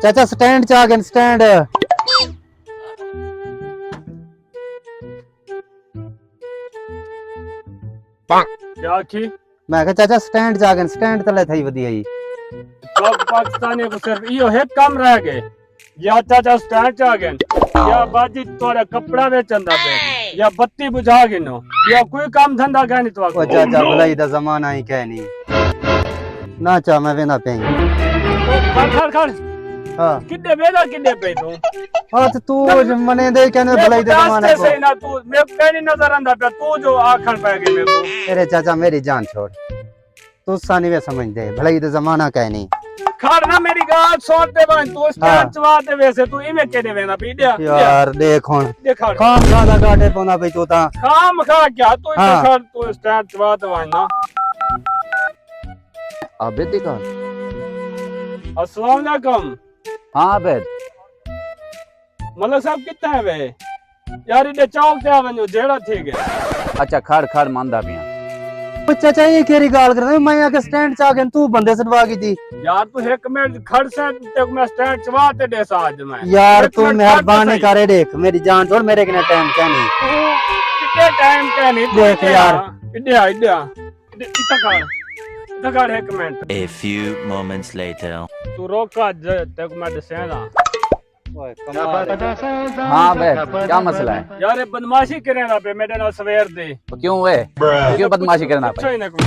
चाचा स्टैंड च आ गए स्टैंड। क्या आखी? मैं कहा चाचा स्टैंड च आ गए स्टैंड तले थई वधिया जी। सब पाकिस्तानी को सिर्फ यो एक काम रह गए, या चाचा स्टैंड च आ गए या बाजी तोड़ा कपड़ा बेचंदा पे या बत्ती बुझा गिनो या कोई काम धंधा कह नहीं तो ओ चाचा भलाई दा जमाना ही कह नहीं ना चा मैं वेना पे खड़ खड़ खड़ हां कितने बेदा कितने पे तू हां तो तू मने दे कहने भलाई दा जमाना को से ना तू मैं कहनी नजर आंदा पे तू जो आखण पे गई मेरे को। अरे चाचा मेरी जान छोड़ तू सानी वे समझ दे भलाई दा जमाना कह नहीं खड़ ना मेरी गाल छोड़ दे बन तू स्टैंड चवा दे वैसे तू इमे केने वेना पीडिया यार देख हुन देखा काम खादा काटे पोना पे तू ता काम खा क्या तू इधर खड़ तू स्टैंड चवा दे वना। आबिद दिखा। अस्सलाम वालेकुम। हाँ आबिद। मतलब साहब कितना है वे यार इधर चौक ते वनो जेड़ा थी गए। अच्छा खड़ खड़ मांदा पिया। ओ चाचा ये केरी गाल कर रहे मैं आके स्टैंड च आ गया तू बंदे सटवा गई थी यार तू एक मिनट खड़ से ते मैं स्टैंड चवा ते दे आज मैं यार तू मेहरबानी करे देख मेरी जान छोड़ मेरे कने टाइम क्या नहीं कितने टाइम का नहीं देख यार इधर इधर इधर कर एक minute. A few moments later. तू रोका ते मैं दसेगा। हाँ आबिद क्या मसला है? यार ये बदमाशी करे ना पे मेरे नाल सवेर दे तो क्यों वे क्यों बदमाशी करना अच्छा ही ना कोई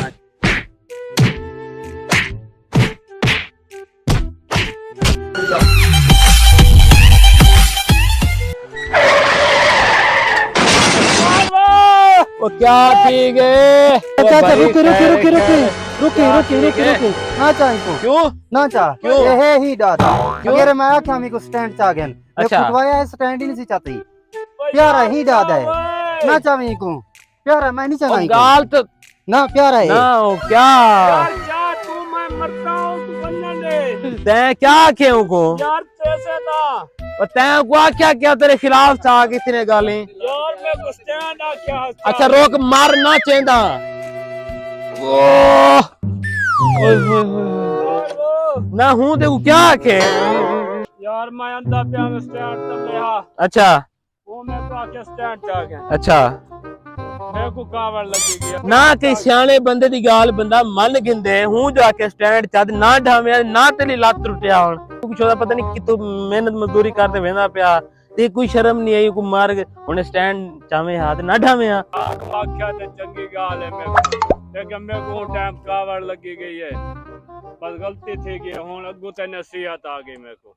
वो क्या ठीक है? चाचा रुके रुके रुके रुके रुके रुके रुके रुके ना चाह को क्यों ना चाह क्यों? ये है ही दादा अगर मैं आख्या मी को स्टैंड च आ गया मैं अच्छा। खुदवाया है स्टैंड ही नहीं चाहती प्यारा ही दादा है ना चाह मी को प्यारा मैं नहीं चाहता गाल तो ना प्यारा है ना हो क्या यार जा तू मैं मरता हूं तू बनने दे तैं क्या क्यों को यार कैसे था और तैं को क्या क्या तेरे खिलाफ था कितने गालें यार मैं कुछ स्टैंड आ क्या अच्छा रोक मार ना चेंदा ना हूं देखो क्या आखे यार मैं अंधा पे मैं स्टैंड तब ले आ अच्छा वो मैं तो आके स्टैंड च आ गया अच्छा मेरे को कावड़ लगेगी ना कि सियाने बंदे दी गाल बंदा मन गिंदे हूं जाके स्टैंड चद ना ढावे ना तेरी लत टुटिया हुन कुछ होदा पता नहीं कितों मेहनत मजदूरी करते वेंदा पिया ते कोई शर्म नहीं आई को मार हुन स्टैंड चावे हाथ ना ढावे आख्या ते चंगी गाल है मेरे को लेकिन मेरे को टाइम कावड़ लगी गई है बस गलती थी कि हुन अगू ते नसीहत आ गई मेरे को।